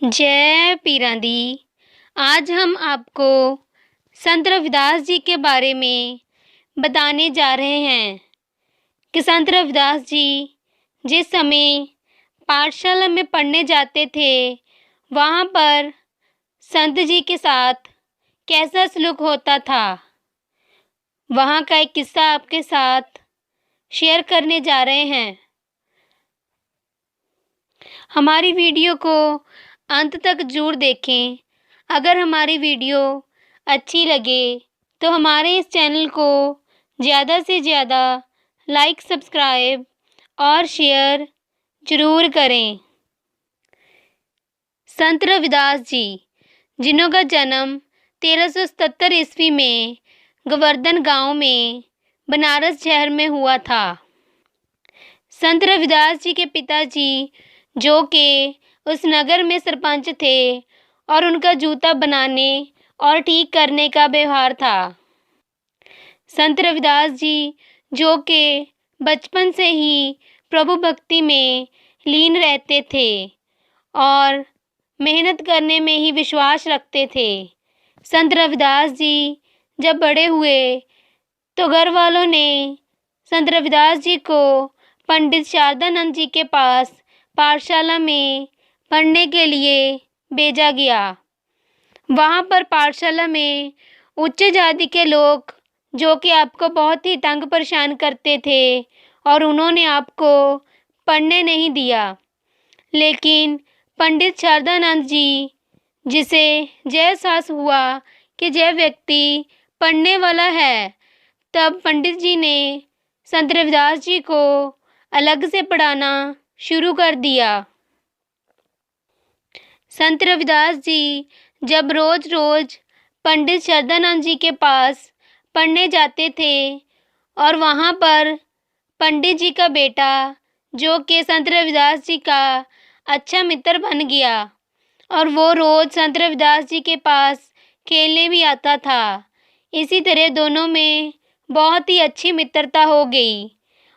जय पीरां दी। आज हम आपको संत रविदास जी के बारे में बताने जा रहे हैं कि संत रविदास जी जिस समय पाठशाला में पढ़ने जाते थे, वहाँ पर संत जी के साथ कैसा सलूक होता था, वहाँ का एक किस्सा आपके साथ शेयर करने जा रहे हैं। हमारी वीडियो को अंत तक जरूर देखें। अगर हमारी वीडियो अच्छी लगे तो हमारे इस चैनल को ज़्यादा से ज़्यादा लाइक, सब्सक्राइब और शेयर जरूर करें। संत रविदास जी, जिन्हों का जन्म 1377 ईस्वी में गोवर्धन गांव में बनारस शहर में हुआ था। संत रविदास जी के पिताजी, जो कि उस नगर में सरपंच थे, और उनका जूता बनाने और ठीक करने का व्यवहार था। संत रविदास जी, जो कि बचपन से ही प्रभु भक्ति में लीन रहते थे और मेहनत करने में ही विश्वास रखते थे। संत रविदास जी जब बड़े हुए तो घर वालों ने संत रविदास जी को पंडित शारदानंद जी के पास पाठशाला में पढ़ने के लिए भेजा गया। वहाँ पर पाठशाला में उच्च जाति के लोग, जो कि आपको बहुत ही तंग परेशान करते थे, और उन्होंने आपको पढ़ने नहीं दिया। लेकिन पंडित शारदानंद जी, जिसे यह एहसास हुआ कि यह व्यक्ति पढ़ने वाला है, तब पंडित जी ने संत रविदास जी को अलग से पढ़ाना शुरू कर दिया। संत रविदास जी जब रोज रोज पंडित शारदानंद जी के पास पढ़ने जाते थे, और वहाँ पर पंडित जी का बेटा, जो कि संत रविदास जी का अच्छा मित्र बन गया, और वो रोज संत रविदास जी के पास खेलने भी आता था। इसी तरह दोनों में बहुत ही अच्छी मित्रता हो गई,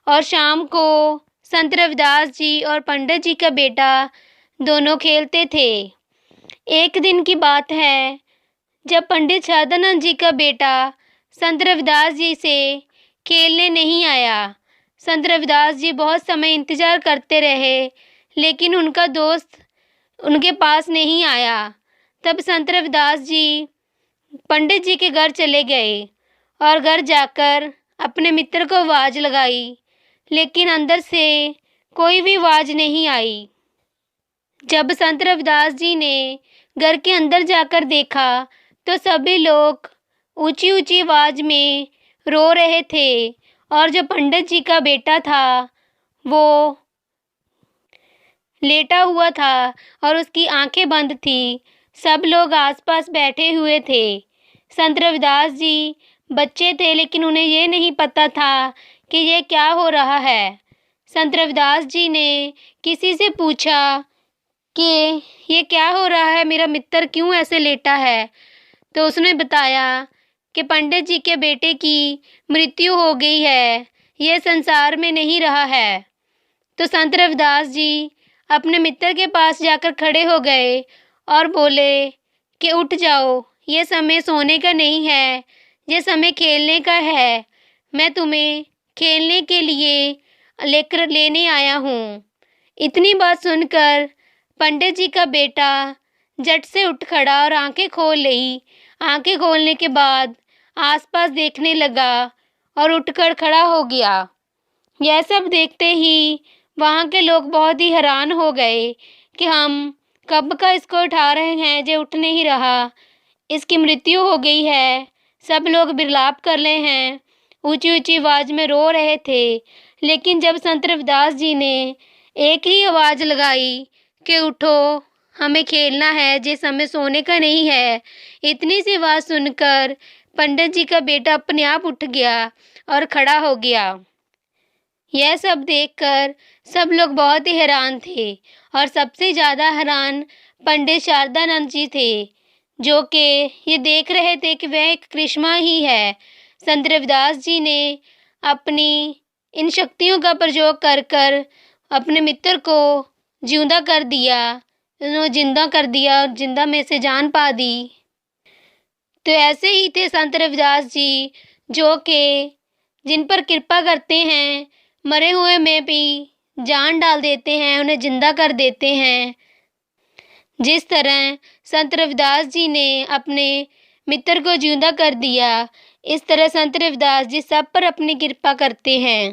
और शाम को संत रविदास जी और पंडित जी का बेटा दोनों खेलते थे। एक दिन की बात है, जब पंडित शारदानंद जी का बेटा संत रविदास जी से खेलने नहीं आया। संत रविदास जी बहुत समय इंतजार करते रहे, लेकिन उनका दोस्त उनके पास नहीं आया। तब संत रविदास जी पंडित जी के घर चले गए और घर जाकर अपने मित्र को आवाज़ लगाई, लेकिन अंदर से कोई भी आवाज़ नहीं आई। जब संत रविदास जी ने घर के अंदर जाकर देखा तो सभी लोग ऊंची ऊंची आवाज़ में रो रहे थे, और जो पंडित जी का बेटा था वो लेटा हुआ था और उसकी आंखें बंद थी। सब लोग आसपास बैठे हुए थे। संत रविदास जी बच्चे थे, लेकिन उन्हें ये नहीं पता था कि ये क्या हो रहा है। संत रविदास जी ने किसी से पूछा कि ये क्या हो रहा है, मेरा मित्र क्यों ऐसे लेटा है। तो उसने बताया कि पंडित जी के बेटे की मृत्यु हो गई है, ये संसार में नहीं रहा है। तो संत रविदास जी अपने मित्र के पास जाकर खड़े हो गए और बोले कि उठ जाओ, ये समय सोने का नहीं है, ये समय खेलने का है। मैं तुम्हें खेलने के लिए लेने आया हूँ। इतनी बात सुनकर पंडित जी का बेटा झट से उठ खड़ा और आंखें खोल ली। आंखें खोलने के बाद आसपास देखने लगा और उठकर खड़ा हो गया। यह सब देखते ही वहाँ के लोग बहुत ही हैरान हो गए कि हम कब का इसको उठा रहे हैं, जो उठ नहीं रहा, इसकी मृत्यु हो गई है। सब लोग विलाप कर रहे हैं, ऊंची ऊंची आवाज़ में रो रहे थे। लेकिन जब संत रविदास जी ने एक ही आवाज़ लगाई कि उठो, हमें खेलना है, ये समय सोने का नहीं है, इतनी सी आवाज़ सुनकर पंडित जी का बेटा अपने आप उठ गया और खड़ा हो गया। यह सब देखकर सब लोग बहुत ही हैरान थे, और सबसे ज़्यादा हैरान पंडित शारदानंद जी थे, जो कि ये देख रहे थे कि वह एक करिश्मा ही है। संत रविदास जी ने अपनी इन शक्तियों का प्रयोग कर कर अपने मित्र को जिंदा कर दिया, उन्हें जिंदा कर दिया और जिंदा में से जान पा दी। तो ऐसे ही थे संत रविदास जी, जो कि जिन पर कृपा करते हैं, मरे हुए में भी जान डाल देते हैं, उन्हें जिंदा कर देते हैं। जिस तरह संत रविदास जी ने अपने मित्र को जिंदा कर दिया, इस तरह संत रविदास जी सब पर अपनी कृपा करते हैं।